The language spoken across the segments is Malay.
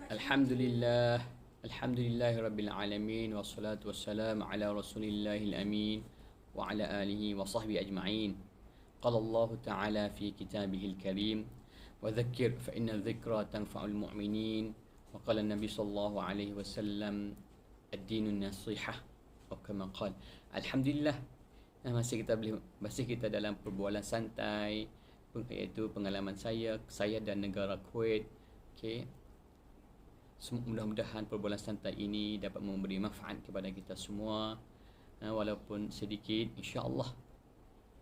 Alhamdulillah, Alhamdulillahirabbil alamin wassalatu wassalamu ala Rasulillahil amin wa ala alihi wa sahbihi ajma'in. Qala Allah Ta'ala fi kitabihil karim wa dhakkir fa inna dhikra tanfa'ul mu'minin wa qala Nabi sallallahu alaihi wasallam ad-dinun nasihah wa kama qala. Alhamdulillah, masih kita dalam perbualan santai, iaitu pengalaman saya dan negara Kuwait. Okey. Mudah-mudahan perbualan santai ini dapat memberi manfaat kepada kita semua, walaupun sedikit, insya-Allah.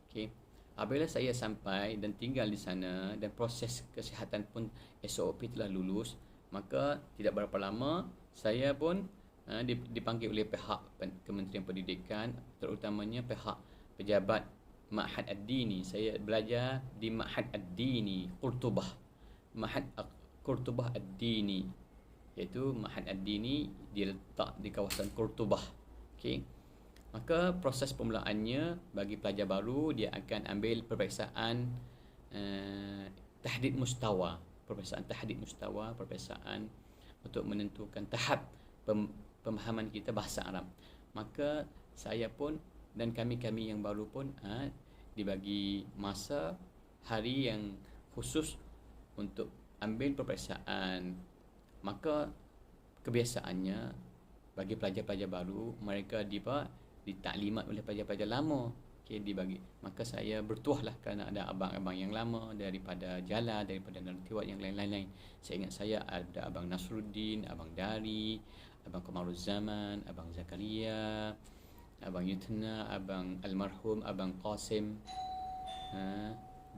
Okey. Apabila saya sampai dan tinggal di sana dan proses kesihatan pun SOP telah lulus, maka tidak berapa lama saya pun dipanggil oleh pihak Kementerian Pendidikan, terutamanya pihak pejabat Ma'had Ad-Dini. Saya belajar di Ma'had Ad-Dini Qurtubah. Ma'had Qurtubah Ad-Dini, iaitu Ma'had Ad-Dini dia letak di kawasan Qurtubah. Okey. Maka proses permulaannya bagi pelajar baru, dia akan ambil peperiksaan tahdid mustawa, peperiksaan untuk menentukan tahap pemahaman kita bahasa Arab. Maka saya pun dan kami yang baru pun dibagi masa hari yang khusus untuk ambil peperiksaan. Maka kebiasaannya bagi pelajar-pelajar baru, mereka ditaklimat oleh pelajar-pelajar lama. Okey, dibagi. Maka saya bertuahlah kerana ada abang-abang yang lama daripada Jala, daripada Nartiwat yang lain-lain. Saya ingat saya ada Abang Nasruddin, Abang Dari, Abang Kamaruzzaman, Abang Zakaria, Abang Yutna, Abang Almarhum, Abang Qasim,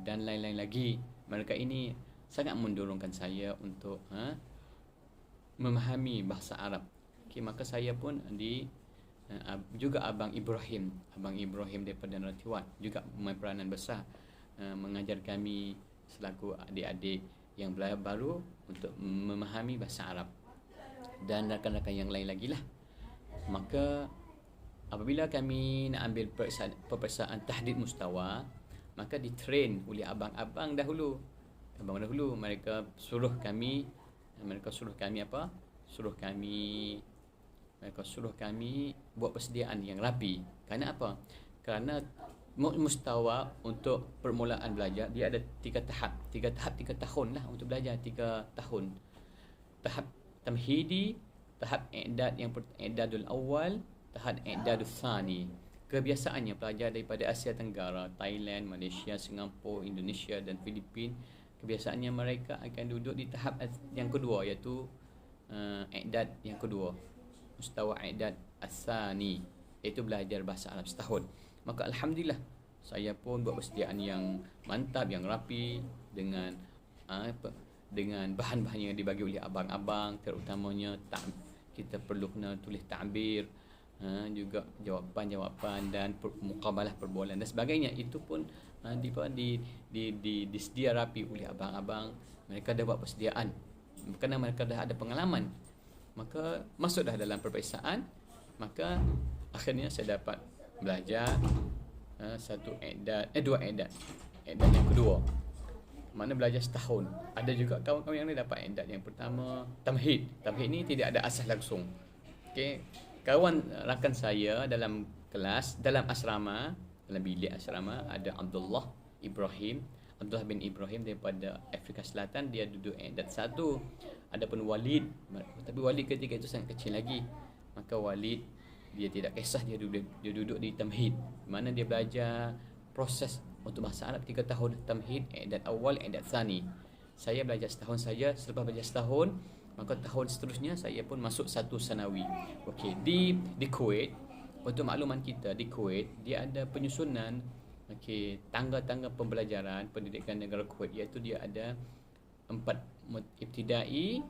dan lain-lain lagi. Mereka ini sangat mendorongkan saya untuk memahami bahasa Arab. Okay, maka saya pun juga Abang Ibrahim daripada Nartiwat juga memain peranan besar mengajar kami selaku adik-adik yang belajar baru untuk memahami bahasa Arab, dan rakan-rakan yang lain lagi lah. Maka apabila kami nak ambil peperiksaan tahdid mustawa, maka ditrain oleh abang-abang dahulu. Mereka suruh kami buat persediaan yang rapi. Kerana apa? Kerana mustawa untuk permulaan belajar dia ada 3 tahap. 3 tahun lah untuk belajar, 3 tahun. Tahap tamhidi, tahap i'dadul awal, tahap i'dadul thani. Kebiasaannya pelajar daripada Asia Tenggara, Thailand, Malaysia, Singapura, Indonesia dan Filipin, kebiasaannya mereka akan duduk di tahap yang kedua, iaitu i'dad yang kedua, mustawa i'dad as-sani, iaitu belajar bahasa Arab setahun. Maka alhamdulillah saya pun buat persediaan yang mantap, yang rapi dengan bahan-bahan yang dibagi oleh abang-abang, terutamanya kita perlu kena tulis ta'bir, juga jawapan-jawapan dan muqabalah perbualan dan sebagainya. Itu pun disedia rapi oleh abang-abang. Mereka dah buat persediaan kerana mereka dah ada pengalaman. Maka masuklah dalam peperiksaan. Maka akhirnya saya dapat belajar dua i'dad yang kedua, mana belajar setahun. Ada juga kawan-kawan yang lain dapat i'dad yang pertama, tamhid ni tidak ada asas langsung. Okey, kawan rakan saya dalam kelas, dalam bilik asrama ada Abdullah bin Ibrahim daripada Afrika Selatan. Dia duduk i'dad 1. Adapun Walid, tapi Walid ketika itu sangat kecil lagi, maka Walid dia tidak kisah, dia duduk di tamhid, mana dia belajar proses untuk bahasa Arab 3 tahun. Tamhid, i'dad awal, i'dad tsani. Saya belajar setahun saja. Selepas belajar setahun, maka tahun seterusnya saya pun masuk 1 sanawi. Okey, di Kuwait, untuk makluman kita, di Kuwait dia ada penyusunan tangga-tangga pembelajaran pendidikan negara Kuwait, iaitu dia ada 4 ibtidai,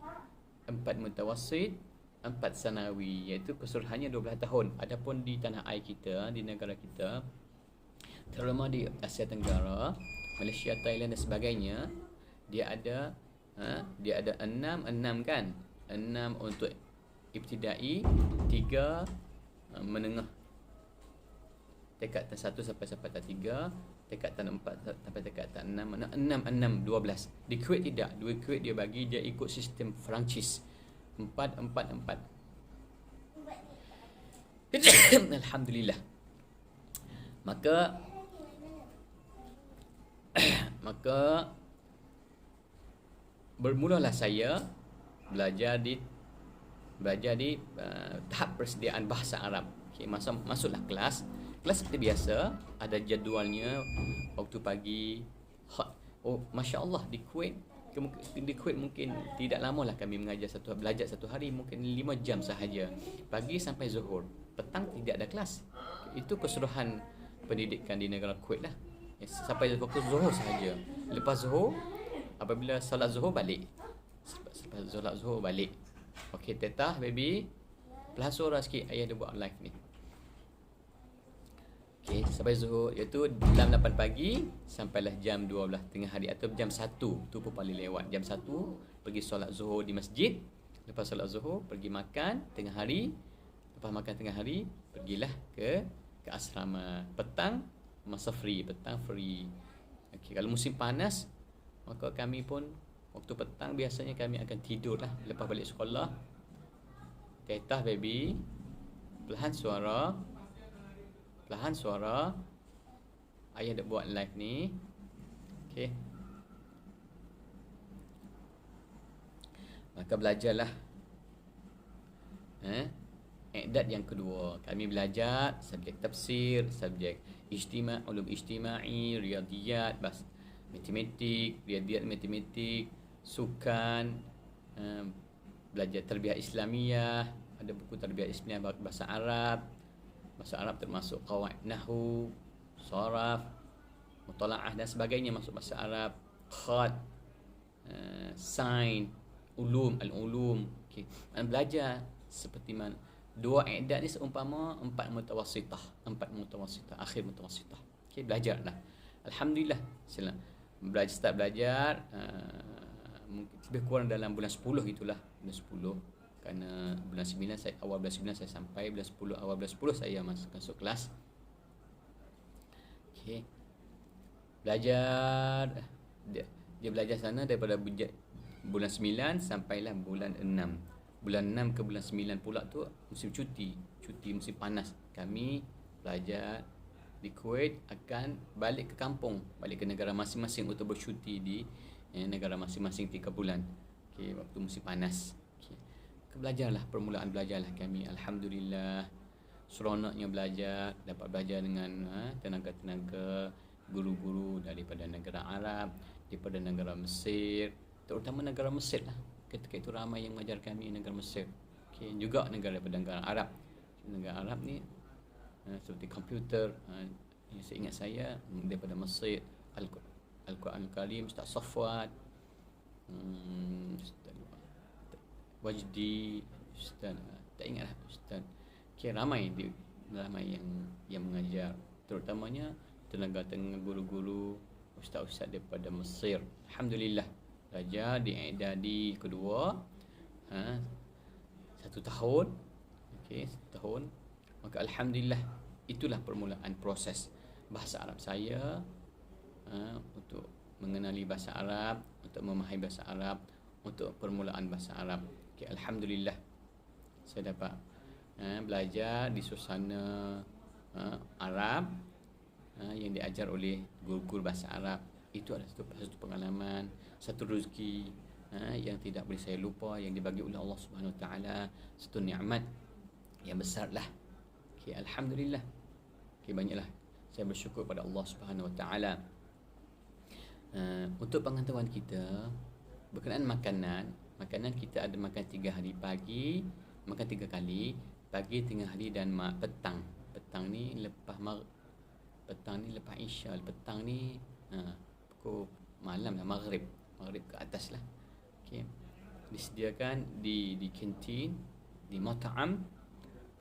4 mutawassit, 4 sanawi, iaitu keseluruhannya 12 tahun. Adapun di tanah air kita, di negara kita, terutama di Asia Tenggara, Malaysia, Thailand dan sebagainya, dia ada 6 kan? 6 untuk ibtidai, 3 menengah, tingkatan 1 sampai tingkatan 3, tingkatan 4 sampai tingkatan 6, 12. Di Kuwait tidak. Di Kuwait dia ikut sistem Perancis. 4. Alhamdulillah. Maka bermulalah saya belajar di tahap persediaan bahasa Arab. Okay, masuklah kelas seperti biasa, ada jadualnya waktu pagi. Oh, Masya Allah, di Kuwait mungkin tidak lama lah kami belajar satu hari, mungkin 5 jam sahaja, pagi sampai zuhur. Petang tidak ada kelas. Itu keseluruhan pendidikan di negara Kuwait lah, sampai waktu zuhur sahaja. Lepas zuhur, apabila solat zuhur balik. Okey, tetah baby, pelan suara sikit, ayah dah buat live ni. Okey, sampai zuhur, iaitu dalam 8 pagi sampailah jam 12 tengah hari atau jam 1, tu pun paling lewat. Jam 1 pergi solat zuhur di masjid. Lepas solat zuhur pergi makan tengah hari. Lepas makan tengah hari pergilah ke asrama. Petang masa free, petang free. Okey, kalau musim panas maka kami pun waktu petang biasanya kami akan tidur lah lepas balik sekolah. Tetah baby, perlahan suara, ayah dah buat live ni. Okey, maka belajarlah i'dad yang kedua. Kami belajar subjek tafsir, subjek ulum ijtima'i, riyadiyat, matematik, riyadiyat matematik, sukan, belajar tarbiyah Islamiyah, ada buku tarbiyah Islamiyah bahasa Arab. Bahasa Arab termasuk qawaid nahwu, sharaf, mutalaah dan sebagainya masuk bahasa Arab. Khat, sain, al-ulum. Okey, belajar seperti mana dua i'dad ni seumpama 4 mutawassithah, akhir mutawassithah. Okey, belajarlah. Alhamdulillah, start belajar mungkin lebih kurang dalam bulan 10 itulah, bulan 10. Kerana awal bulan 9 saya sampai, bulan 10 awal bulan 10 saya masuk kelas. Okey. Belajar dia belajar sana daripada bulan 9 sampailah bulan 6. Bulan 6 ke bulan 9 pula tu musim cuti musim panas. Kami belajar di Kuwait akan balik ke kampung, balik ke negara masing-masing untuk bercuti di negara masing-masing 3 bulan. Okey, waktu musim panas. Permulaan belajarlah kami. Alhamdulillah, seronoknya belajar, dapat belajar dengan tenaga-tenaga guru-guru daripada negara Arab, daripada negara Mesir, terutama negara Mesir lah. Ketika itu ramai yang mengajar kami negara Mesir. Okay, juga daripada negara Arab. Negara Arab ni seperti komputer, yang saya ingat saya daripada Mesir, Al-Quran Al-Karim, Ustaz Safwat, Ustaz Wajdi, Ustaz tak ingatlah Ustaz. Okay, ramai yang mengajar, terutamanya tenaga-tenaga guru-guru, ustaz-ustaz daripada Mesir. Alhamdulillah, belajar di i'dadi kedua 1 tahun. Okey, 1 tahun. Maka alhamdulillah, itulah permulaan proses bahasa Arab saya, untuk mengenali bahasa Arab, untuk memahami bahasa Arab, untuk permulaan bahasa Arab. Okay, alhamdulillah saya dapat belajar di suasana Arab, yang diajar oleh guru-guru bahasa Arab. Itu adalah satu pengalaman, satu rezeki yang tidak boleh saya lupa, yang dibagi oleh Allah Subhanahu Wa Taala, satu nikmat yang besarlah. Okay, alhamdulillah. Okay, banyaklah saya bersyukur pada Allah Subhanahu Wa Taala. Untuk pengetahuan kita berkenaan makanan kita ada makan 3 hari, pagi makan 3 kali, pagi, tengah hari dan petang. Petang ni lepas Isya. Petang ni pukul malam lah, maghrib ke atas lah. Okay, disediakan di kantin, di mat'am.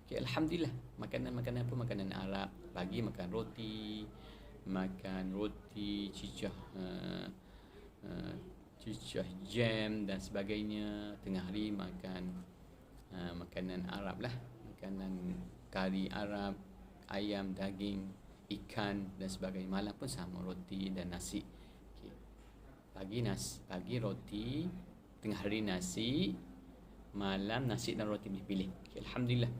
Okay, alhamdulillah, makanan pun makanan Arab. Pagi makan roti, cicah jam dan sebagainya. Tengah hari makan makanan Arab lah, makanan kari Arab, ayam, daging, ikan dan sebagainya. Malam pun sama, roti dan nasi. Okay. Pagi roti, tengah hari nasi, malam nasi dan roti boleh pilih. Okay, alhamdulillah.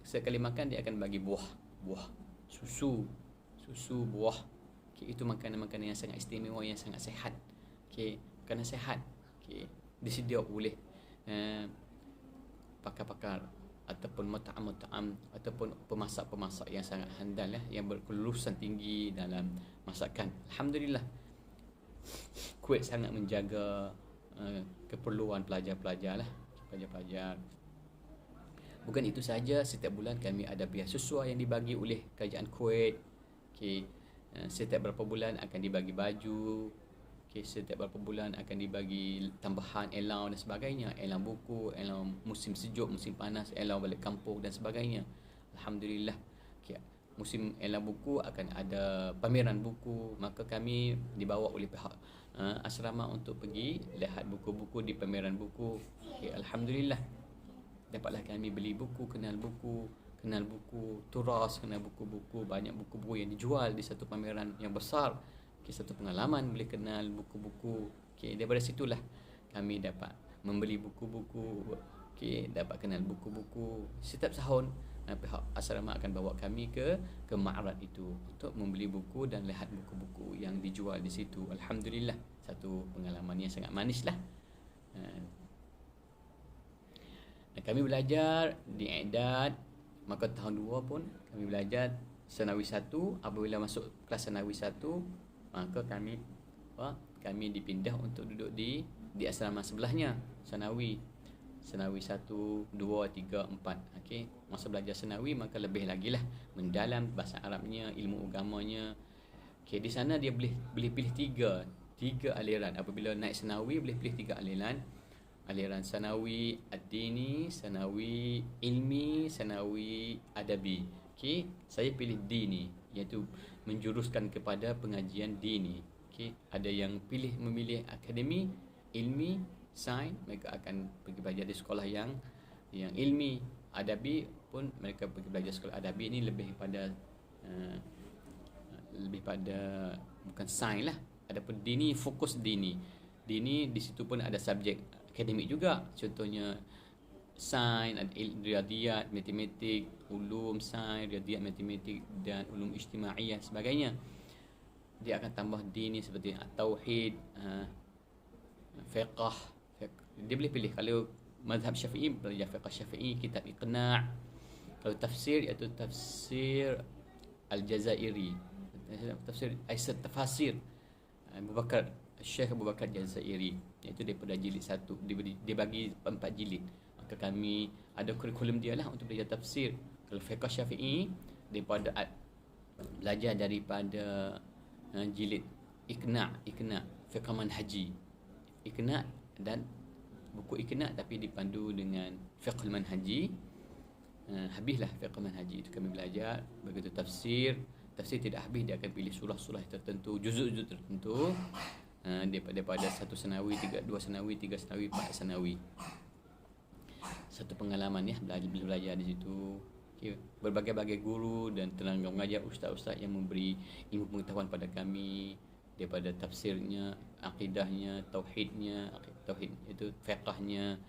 Sekali makan dia akan bagi buah, susu, buah. Okay, itu makanan-makanan yang sangat istimewa, yang sangat sihat. Okay, makanan sihat. Okay, disedia oleh pakar-pakar ataupun mut'am ataupun pemasak-pemasak yang sangat handal yang berkelulusan tinggi dalam masakan. Alhamdulillah. Kuwait sangat menjaga keperluan pelajar-pelajar. Bukan itu saja, setiap bulan kami ada beasiswa yang dibagi oleh kerajaan Kuwait. Okay. Setiap berapa bulan akan dibagi baju. Okay. Setiap berapa bulan akan dibagi tambahan allowance dan sebagainya. Allowance buku, allowance musim sejuk, musim panas, allowance balik kampung dan sebagainya. Alhamdulillah. Okay. Musim allowance buku akan ada pameran buku. Maka kami dibawa oleh pihak asrama untuk pergi lihat buku-buku di pameran buku. Okay. Alhamdulillah. Dapatlah kami beli buku, kenal buku turas, kenal buku-buku, banyak buku-buku yang dijual di satu pameran yang besar. Okay, satu pengalaman boleh kenal buku-buku. Okay, daripada situlah kami dapat membeli buku-buku. Okay, dapat kenal buku-buku. Setiap tahun pihak asrama akan bawa kami ke ma'rad itu untuk membeli buku dan lihat buku-buku yang dijual di situ. Alhamdulillah, satu pengalaman yang sangat manis lah. Kami belajar di I'dad, maka tahun 2 pun kami belajar Sanawi 1. Apabila masuk kelas Sanawi 1, maka kami dipindah untuk duduk di asrama sebelahnya, Sanawi 1, 2, 3, 4. Okey, masa belajar Sanawi maka lebih lagi lah mendalam bahasa Arabnya, ilmu agamanya. Okey, di sana dia boleh pilih tiga aliran. Apabila naik Sanawi boleh pilih 3 aliran. Aliran Sanawi Ad-Dini, Sanawi Ilmi, Sanawi Adabi. Okey, saya pilih Dini, iaitu menjuruskan kepada pengajian dini. Okey, ada yang memilih akademi, ilmi, sains, mereka akan pergi belajar di sekolah yang ilmi. Adabi pun mereka pergi belajar sekolah adabi. Ini lebih pada bukan sains lah. Adapun dini, fokus dini. Dini di situ pun ada subjek akademik juga, contohnya sains, riyadiyat, matematik, ulum sains, riyadiyat, matematik dan ulum ijtimaiyah sebagainya. Dia akan tambah dini seperti tauhid, fiqh. Dia boleh pilih. Kalau mazhab Syafi'i, belajar fiqh Syafi'i, kitab Iqna'. Kalau tafsir, iaitu tafsir Al-Jazairi, tafsir Aisat Tafasir Syekh Abu Bakar Jazairi, iaitu daripada jilid 1. Dia bagi 4 jilid. Maka kami ada kurikulum dia lah untuk belajar tafsir. Kalau fiqh Syafi'i, belajar daripada jilid Iqna', fiqh manhaji Iqna', dan buku Iqna' tapi dipandu dengan fiqh manhaji. Habislah fiqh manhaji itu kami belajar. Begitu tafsir tidak habis, dia akan pilih surah-surah tertentu, juzuk-juzuk tertentu. Daripada 1 Sanawi, 2 Sanawi, 3 Sanawi, 4 Sanawi. Satu pengalaman belajar di situ. Okay. Berbagai-bagai guru dan tenaga mengajar, ustaz-ustaz yang memberi ilmu pengetahuan pada kami daripada tafsirnya, akidahnya, tauhidnya, tauhid itu fiqhnya,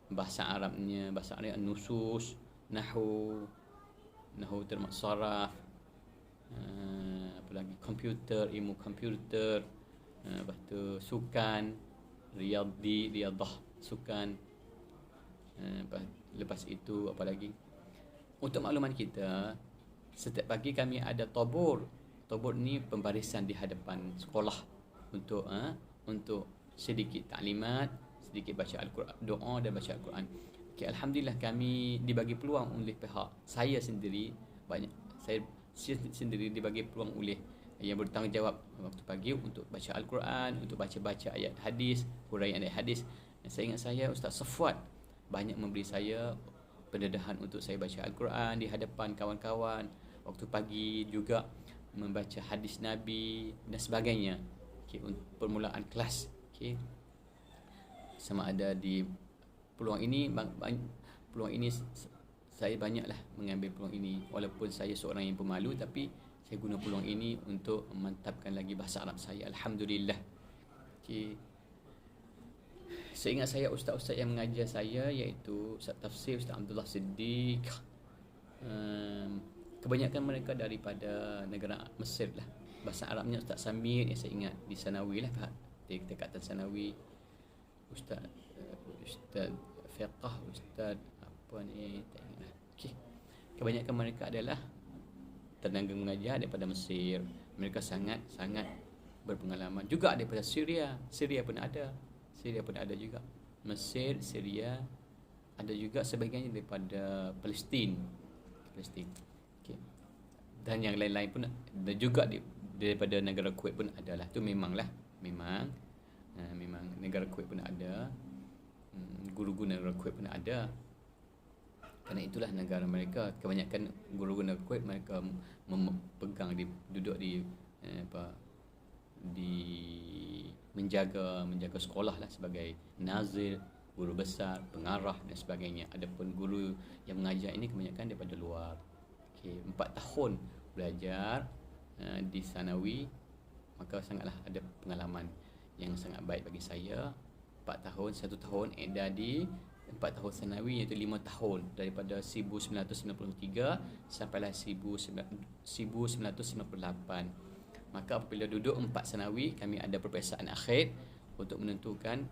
bahasa Arabnya, nusus, nahwu termasuk saraf, apa lagi, komputer, ilmu komputer. Lepas tu sukan, riadah, sukan. Lepas itu apa lagi? Untuk makluman kita, setiap pagi kami ada tabur. Tabur ni pembarisan di hadapan sekolah untuk sedikit taklimat, sedikit baca Al-Quran, doa dan baca Al-Quran. Okay, alhamdulillah kami dibagi peluang oleh pihak saya sendiri dibagi peluang oleh yang bertanggungjawab waktu pagi untuk baca Al-Quran, untuk baca ayat hadis, huraian ayat hadis. Saya ingat Ustaz Safwat banyak memberi saya pendedahan untuk saya baca Al-Quran di hadapan kawan-kawan waktu pagi, juga membaca hadis Nabi dan sebagainya. Okay, untuk permulaan kelas. Okay. Sama ada di peluang ini saya banyaklah mengambil peluang ini, walaupun saya seorang yang pemalu, tapi saya guna peluang ini untuk memantapkan lagi bahasa Arab saya. Alhamdulillah. Okay. Seingat saya ustaz-ustaz yang mengajar saya iaitu Ustaz Tafsir Ustaz Abdullah Siddiq, kebanyakan mereka daripada negara Mesir lah. Bahasa Arabnya Ustaz Samir yang saya ingat di Sanawi lah, di Dekatan Sanawi. Ustaz Ustaz Fiqh, Ustaz apa ni tak ingat lah. Okey. Kebanyakan mereka adalah tenaga mengajar daripada Mesir. Mereka sangat berpengalaman. Juga daripada Syria. Syria pun ada juga. Mesir, Syria, ada juga sebahagiannya daripada Palestin. Okay. Dan yang lain-lain pun ada juga daripada negara Kuwait pun adalah. Tu memang negara Kuwait pun ada. Guru-guru negara Kuwait pun ada. Kerana itulah negara mereka. Kebanyakan guru-guru negara Kuwait mereka memegang duduk di menjaga sekolah lah sebagai nazir, guru besar, pengarah dan sebagainya. Adapun guru yang mengajar ini kebanyakan daripada luar. Okey, 4 tahun belajar di Sanawi, maka sangatlah ada pengalaman yang sangat baik bagi saya. 4 tahun, 1 tahun I'dadi, 4 tahun Sanawi iaitu 5 tahun daripada 1993 sampailah 1998. Maka apabila duduk 4 Sanawi, kami ada peperiksaan akhir untuk menentukan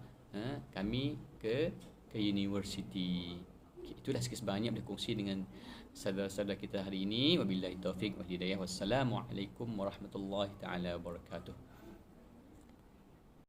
kami ke universiti. Okay, itulah sikit sebanyak berkongsi dengan saudara-saudara kita hari ini. Wabillahi taufiq wal hidayah. Wassalamualaikum warahmatullahi taala wabarakatuh.